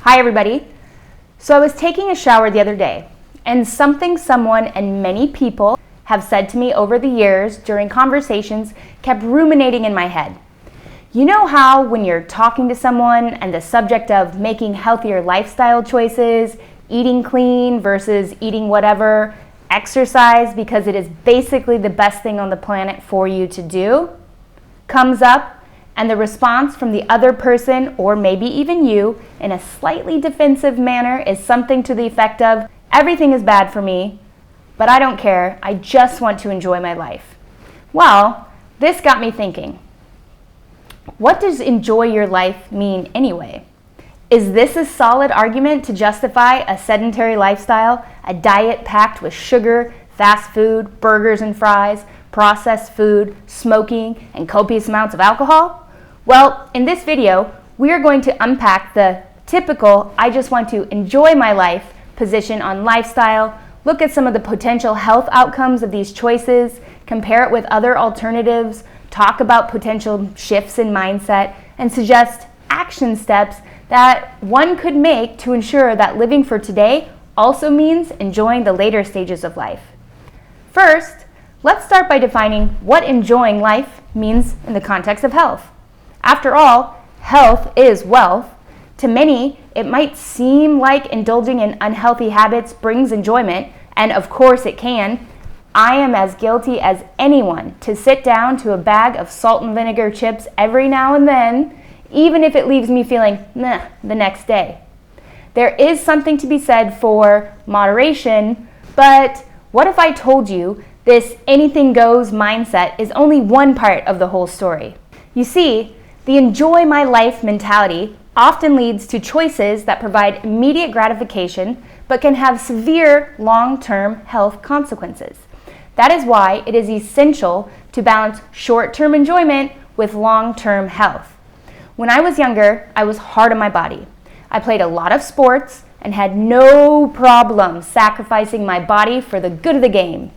Hi everybody. So I was taking a shower the other day, and something someone and many people have said to me over the years during conversations kept ruminating in my head. You know how when you're talking to someone and the subject of making healthier lifestyle choices, eating clean versus eating whatever, exercise because it is basically the best thing on the planet for you to do, comes up, and the response from the other person, or maybe even you, in a slightly defensive manner is something to the effect of, everything is bad for me, but I don't care, I just want to enjoy my life. Well, this got me thinking, what does enjoy your life mean anyway? Is this a solid argument to justify a sedentary lifestyle, a diet packed with sugar, fast food, burgers and fries, processed food, smoking, and copious amounts of alcohol? Well, in this video, we are going to unpack the typical I just want to enjoy my life position on lifestyle, look at some of the potential health outcomes of these choices, compare it with other alternatives, talk about potential shifts in mindset, and suggest action steps that one could make to ensure that living for today also means enjoying the later stages of life. First, let's start by defining what enjoying life means in the context of health. After all, health is wealth. To many, it might seem like indulging in unhealthy habits brings enjoyment, and of course it can. I am as guilty as anyone to sit down to a bag of salt and vinegar chips every now and then, even if it leaves me feeling meh the next day. There is something to be said for moderation, but what if I told you this anything goes mindset is only one part of the whole story? You see, the enjoy my life mentality often leads to choices that provide immediate gratification but can have severe long-term health consequences. That is why it is essential to balance short-term enjoyment with long-term health. When I was younger, I was hard on my body. I played a lot of sports and had no problem sacrificing my body for the good of the game.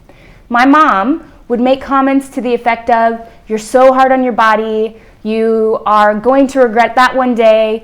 My mom would make comments to the effect of, "You're so hard on your body, you are going to regret that one day."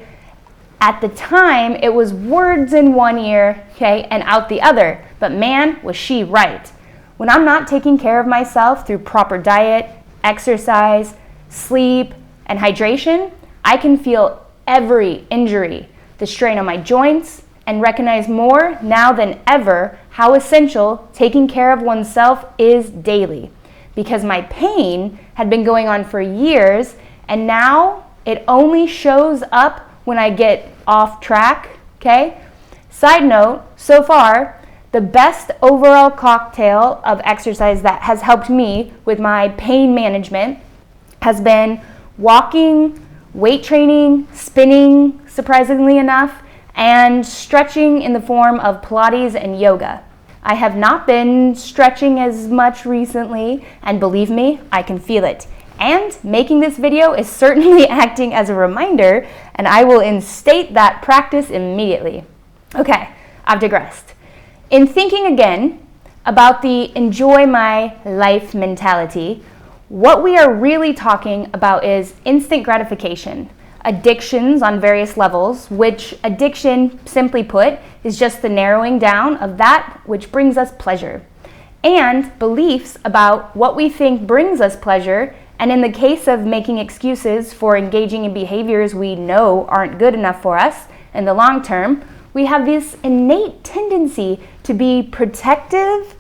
At the time, it was words in one ear, okay, and out the other. But man, was she right. When I'm not taking care of myself through proper diet, exercise, sleep, and hydration, I can feel every injury, the strain on my joints, and recognize more now than ever how essential taking care of oneself is daily. Because my pain had been going on for years, and now it only shows up when I get off track, okay? Side note, so far, the best overall cocktail of exercise that has helped me with my pain management has been walking, weight training, spinning, surprisingly enough, and stretching in the form of Pilates and yoga. I have not been stretching as much recently, and believe me, I can feel it. And making this video is certainly acting as a reminder, and I will instate that practice immediately. Okay, I've digressed. In thinking again about the enjoy my life mentality, what we are really talking about is instant gratification, addictions on various levels, which addiction, simply put, is just the narrowing down of that which brings us pleasure, and beliefs about what we think brings us pleasure, and in the case of making excuses for engaging in behaviors we know aren't good enough for us in the long term, we have this innate tendency to be protective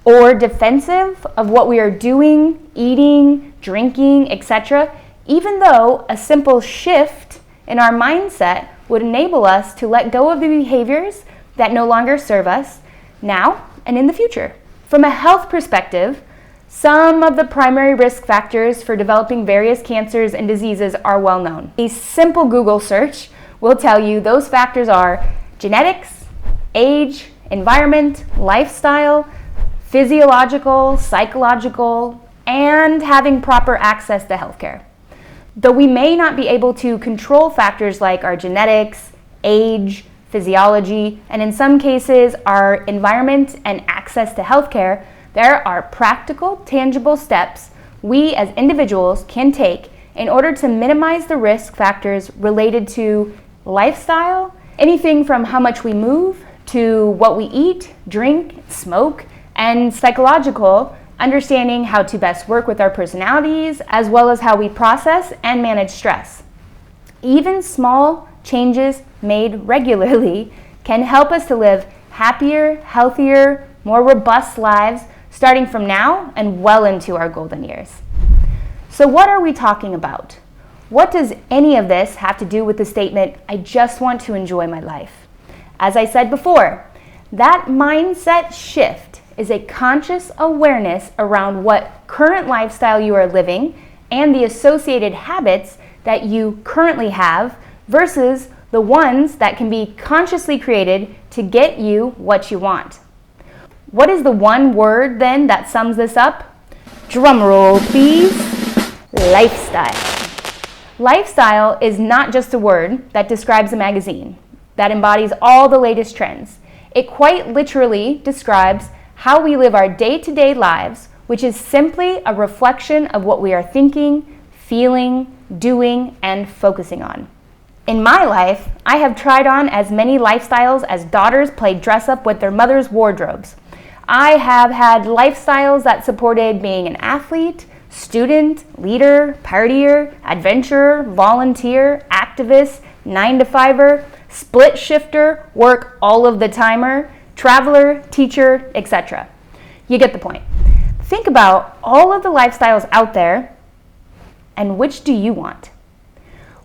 or defensive of what we are doing, eating, drinking, etc., even though a simple shift in our mindset would enable us to let go of the behaviors that no longer serve us now and in the future. From a health perspective, some of the primary risk factors for developing various cancers and diseases are well known. A simple Google search will tell you those factors are genetics, age, environment, lifestyle, physiological, psychological, and having proper access to healthcare. Though we may not be able to control factors like our genetics, age, physiology, and in some cases our environment and access to healthcare, there are practical, tangible steps we as individuals can take in order to minimize the risk factors related to lifestyle Anything from how much we move to what we eat, drink, smoke, and psychological, understanding how to best work with our personalities, as well as how we process and manage stress. Even small changes made regularly can help us to live happier, healthier, more robust lives starting from now and well into our golden years. So what are we talking about? What does any of this have to do with the statement, I just want to enjoy my life? As I said before, that mindset shift is a conscious awareness around what current lifestyle you are living and the associated habits that you currently have versus the ones that can be consciously created to get you what you want. What is the one word then that sums this up? Drum roll, please. Lifestyle. Lifestyle is not just a word that describes a magazine that embodies all the latest trends. It quite literally describes how we live our day-to-day lives, which is simply a reflection of what we are thinking, feeling, doing, and focusing on. In my life, I have tried on as many lifestyles as daughters play dress up with their mother's wardrobes. I have had lifestyles that supported being an athlete, student, leader, partier, adventurer, volunteer, activist, 9-to-5er, split shifter, work all of the timer, traveler, teacher, etc. You get the point. Think about all of the lifestyles out there, and which do you want?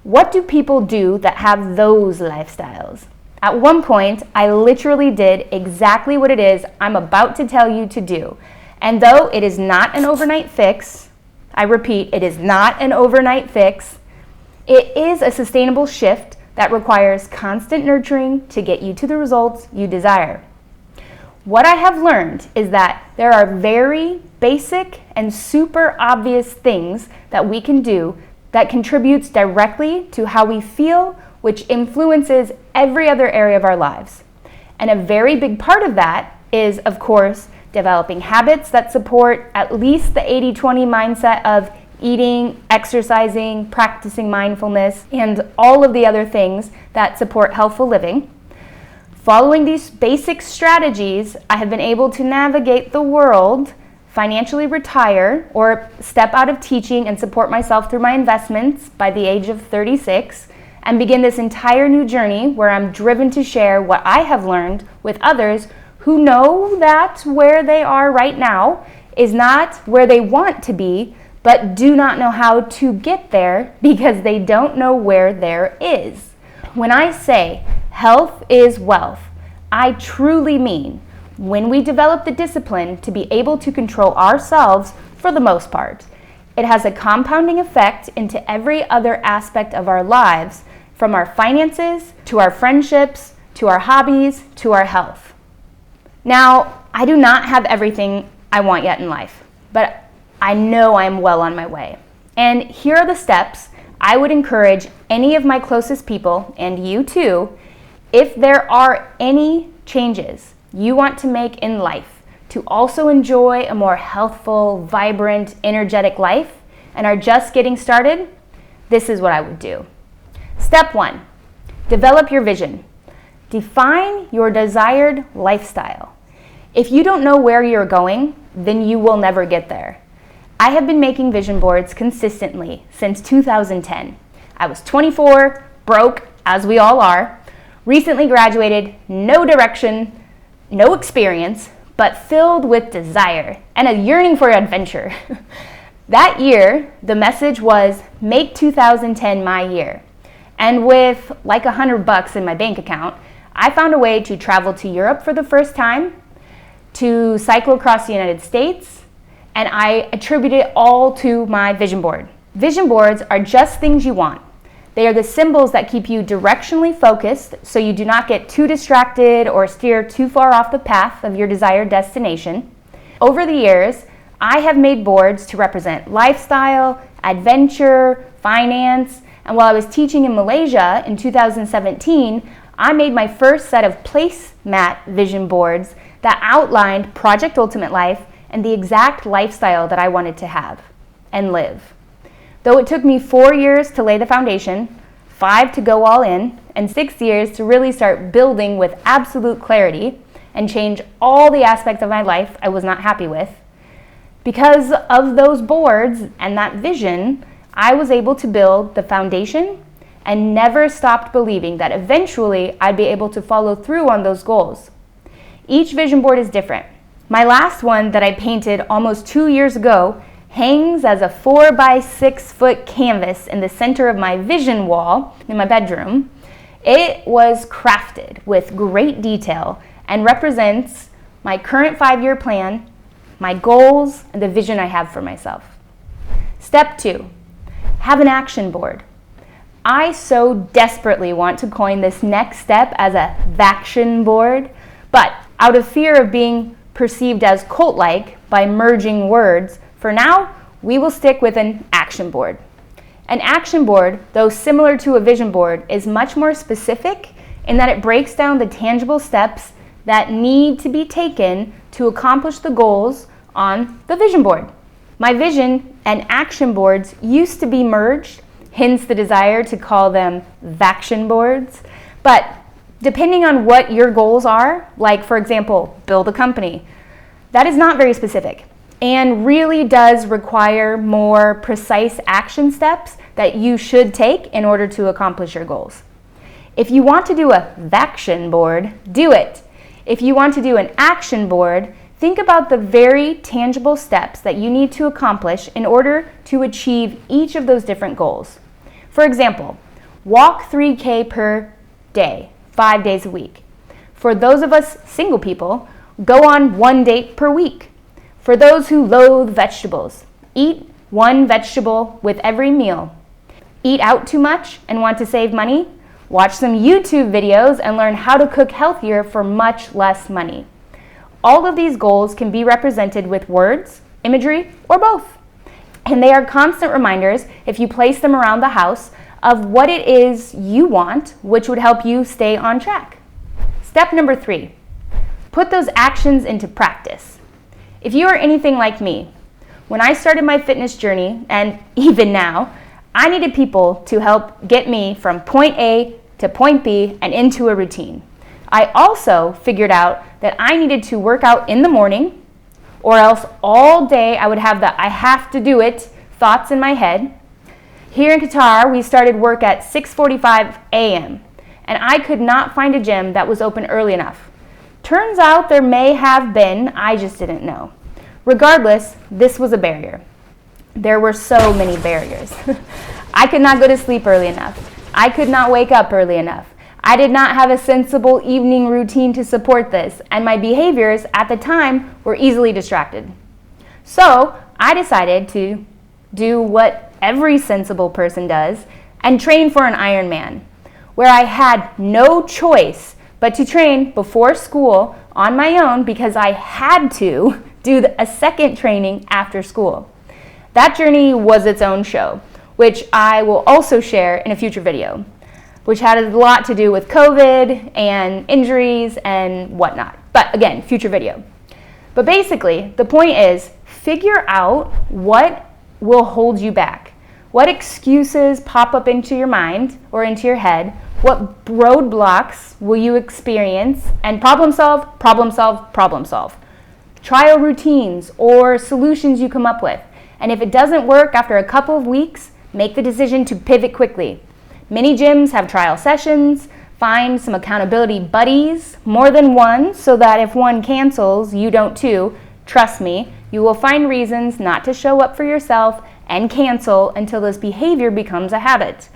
What do people do that have those lifestyles? At one point, I literally did exactly what it is I'm about to tell you to do. And though it is not an overnight fix, I repeat, it is not an overnight fix, it is a sustainable shift that requires constant nurturing to get you to the results you desire. What I have learned is that there are very basic and super obvious things that we can do that contributes directly to how we feel, which influences every other area of our lives. And a very big part of that is, of course, developing habits that support at least the 80-20 mindset of eating, exercising, practicing mindfulness, and all of the other things that support healthful living. Following these basic strategies, I have been able to navigate the world, financially retire, or step out of teaching and support myself through my investments by the age of 36, and begin this entire new journey where I'm driven to share what I have learned with others who know that where they are right now is not where they want to be, but do not know how to get there because they don't know where there is. When I say health is wealth, I truly mean when we develop the discipline to be able to control ourselves for the most part, it has a compounding effect into every other aspect of our lives, from our finances, to our friendships, to our hobbies, to our health. Now, I do not have everything I want yet in life, but I know I'm well on my way. And here are the steps I would encourage any of my closest people, and you too, if there are any changes you want to make in life to also enjoy a more healthful, vibrant, energetic life and are just getting started, this is what I would do. Step 1, develop your vision. Define your desired lifestyle. If you don't know where you're going, then you will never get there. I have been making vision boards consistently since 2010. I was 24, broke, as we all are, recently graduated, no direction, no experience, but filled with desire and a yearning for adventure. That year, the message was, make 2010 my year. And with like $100 in my bank account, I found a way to travel to Europe for the first time, to cycle across the United States, and I attribute it all to my vision board. Vision boards are just things you want. They are the symbols that keep you directionally focused so you do not get too distracted or steer too far off the path of your desired destination. Over the years, I have made boards to represent lifestyle, adventure, finance, and while I was teaching in Malaysia in 2017, I made my first set of placemat vision boards that outlined Project Ultimate Life and the exact lifestyle that I wanted to have and live. Though it took me 4 years to lay the foundation, 5 to go all in, and 6 years to really start building with absolute clarity and change all the aspects of my life I was not happy with. Because of those boards and that vision, I was able to build the foundation and never stopped believing that eventually I'd be able to follow through on those goals. Each vision board is different. My last one that I painted almost 2 years ago hangs as a 4 by 6 foot canvas in the center of my vision wall in my bedroom. It was crafted with great detail and represents my current 5-year plan, my goals, and the vision I have for myself. Step 2, have an action board. I so desperately want to coin this next step as a vaction board, but out of fear of being perceived as cult-like by merging words, for now, we will stick with an action board. An action board, though similar to a vision board, is much more specific in that it breaks down the tangible steps that need to be taken to accomplish the goals on the vision board. My vision and action boards used to be merged, hence the desire to call them vaction boards. But depending on what your goals are, like for example, build a company, that is not very specific and really does require more precise action steps that you should take in order to accomplish your goals. If you want to do a vaction board, do it. If you want to do an action board, think about the very tangible steps that you need to accomplish in order to achieve each of those different goals. For example, walk 3K per day, 5 days a week. For those of us single people, go on 1 date per week. For those who loathe vegetables, eat 1 vegetable with every meal. Eat out too much and want to save money? Watch some YouTube videos and learn how to cook healthier for much less money. All of these goals can be represented with words, imagery, or both. And they are constant reminders, if you place them around the house, of what it is you want, which would help you stay on track. Step number 3, put those actions into practice. If you are anything like me, when I started my fitness journey, and even now, I needed people to help get me from point A to point B and into a routine. I also figured out that I needed to work out in the morning, or else all day I would have the I have to do it thoughts in my head. Here in Qatar, we started work at 6:45 a.m., and I could not find a gym that was open early enough. Turns out there may have been, I just didn't know. Regardless, this was a barrier. There were so many barriers. I could not go to sleep early enough. I could not wake up early enough. I did not have a sensible evening routine to support this, and my behaviors at the time were easily distracted. So I decided to do what every sensible person does and train for an Ironman, where I had no choice but to train before school on my own because I had to do a second training after school. That journey was its own show, which I will also share in a future video, which had a lot to do with COVID and injuries and whatnot. But again, future video. But basically, the point is, figure out what will hold you back. What excuses pop up into your mind or into your head? What roadblocks will you experience? And problem solve, problem solve, problem solve. Trial routines or solutions you come up with. And if it doesn't work after a couple of weeks, make the decision to pivot quickly. Many gyms have trial sessions. Find some accountability buddies, more than one, so that if one cancels, you don't too. Trust me, you will find reasons not to show up for yourself and cancel until this behavior becomes a habit.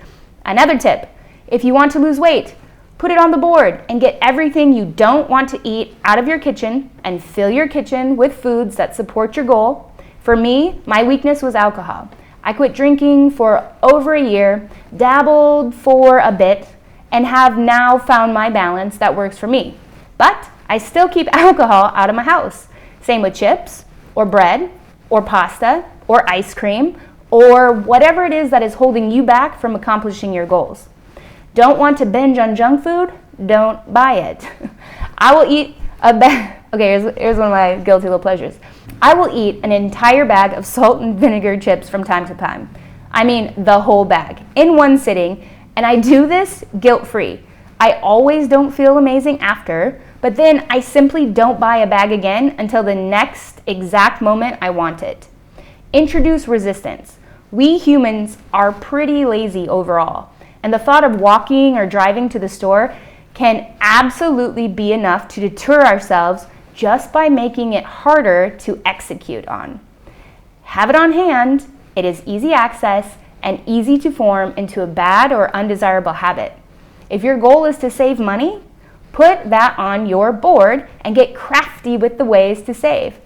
Another tip, if you want to lose weight, put it on the board and get everything you don't want to eat out of your kitchen and fill your kitchen with foods that support your goal. For me, my weakness was alcohol. I quit drinking for over a year, dabbled for a bit, and have now found my balance that works for me. But I still keep alcohol out of my house. Same with chips, or bread, or pasta, or ice cream, or whatever it is that is holding you back from accomplishing your goals. Don't want to binge on junk food? Don't buy it. I will eat a bag. Okay, here's one of my guilty little pleasures. I will eat an entire bag of salt and vinegar chips from time to time. I mean, the whole bag, in one sitting, And I do this guilt-free. I always don't feel amazing after, but then I simply don't buy a bag again until the next exact moment I want it. Introduce resistance. We humans are pretty lazy overall, and the thought of walking or driving to the store can absolutely be enough to deter ourselves just by making it harder to execute on. Have it on hand, it is easy access and easy to form into a bad or undesirable habit. If your goal is to save money, put that on your board and get crafty with the ways to save.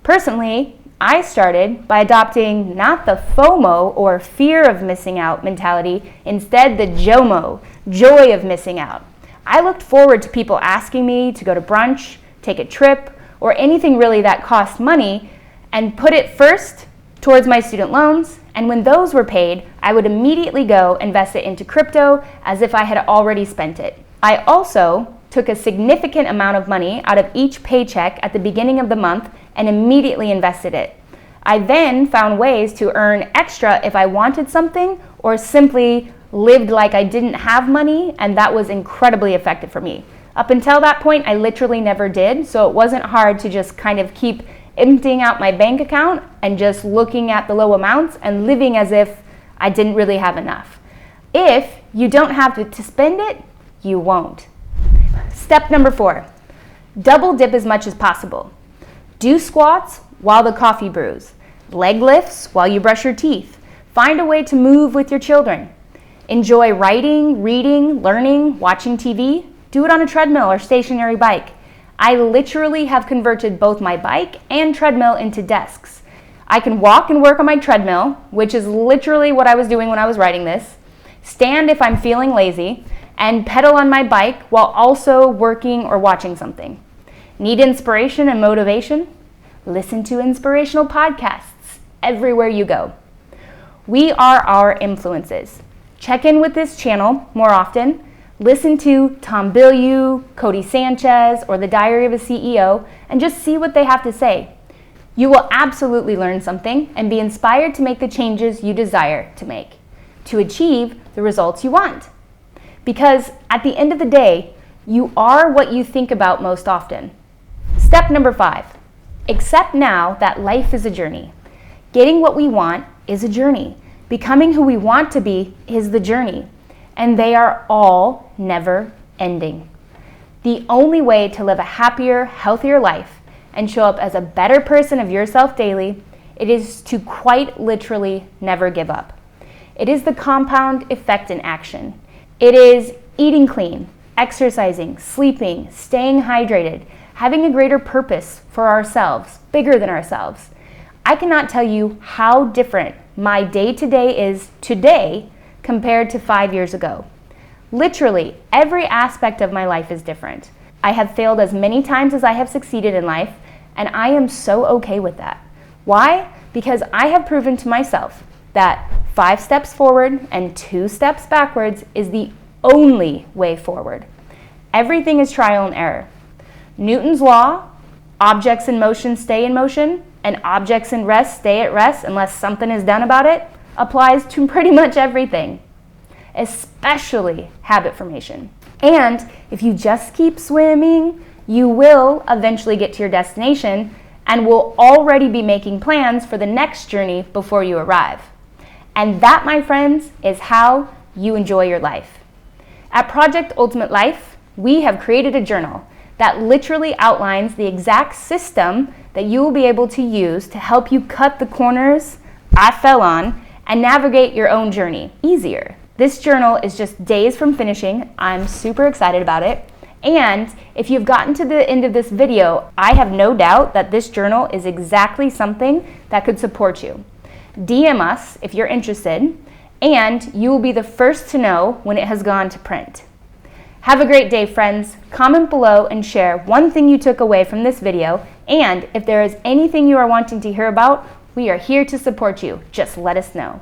Personally, I started by adopting not the FOMO or fear of missing out mentality, instead the JOMO, joy of missing out. I looked forward to people asking me to go to brunch, take a trip, or anything really that cost money, and put it first towards my student loans, and when those were paid, I would immediately go invest it into crypto as if I had already spent it. I also took a significant amount of money out of each paycheck at the beginning of the month and immediately invested it. I then found ways to earn extra if I wanted something or simply lived like I didn't have money, and that was incredibly effective for me. Up until that point, I literally never did, so it wasn't hard to just kind of keep emptying out my bank account and just looking at the low amounts and living as if I didn't really have enough. If you don't have to spend it, you won't. Step number 4, double dip as much as possible. Do squats while the coffee brews, leg lifts while you brush your teeth. Find a way to move with your children. Enjoy writing, reading, learning, watching TV. Do it on a treadmill or stationary bike. I literally have converted both my bike and treadmill into desks. I can walk and work on my treadmill, which is literally what I was doing when I was writing this, stand if I'm feeling lazy, and pedal on my bike while also working or watching something. Need inspiration and motivation? Listen to inspirational podcasts everywhere you go. We are our influences. Check in with this channel more often. Listen to Tom Bilyeu, Cody Sanchez, or The Diary of a CEO, and just see what they have to say. You will absolutely learn something and be inspired to make the changes you desire to make, to achieve the results you want. Because at the end of the day, you are what you think about most often. Step number 5, accept now that life is a journey. Getting what we want is a journey. Becoming who we want to be is the journey. And they are all never ending. The only way to live a happier, healthier life and show up as a better person of yourself daily, it is to quite literally never give up. It is the compound effect in action. It is eating clean, exercising, sleeping, staying hydrated, having a greater purpose for ourselves, bigger than ourselves. I cannot tell you how different my day-to-day is today compared to 5 years ago. Literally, every aspect of my life is different. I have failed as many times as I have succeeded in life, and I am so okay with that. Why? Because I have proven to myself that 5 steps forward and 2 steps backwards is the only way forward. Everything is trial and error. Newton's law, objects in motion stay in motion, and objects in rest stay at rest unless something is done about it, applies to pretty much everything, especially habit formation. And if you just keep swimming, you will eventually get to your destination and will already be making plans for the next journey before you arrive. And that, my friends, is how you enjoy your life. At Project Ultimate Life, we have created a journal that literally outlines the exact system that you will be able to use to help you cut the corners I fell on and navigate your own journey easier. This journal is just days from finishing. I'm super excited about it. And if you've gotten to the end of this video, I have no doubt that this journal is exactly something that could support you. DM us if you're interested, and you will be the first to know when it has gone to print. Have a great day, friends. Comment below and share one thing you took away from this video, and if there is anything you are wanting to hear about, we are here to support you. Just let us know.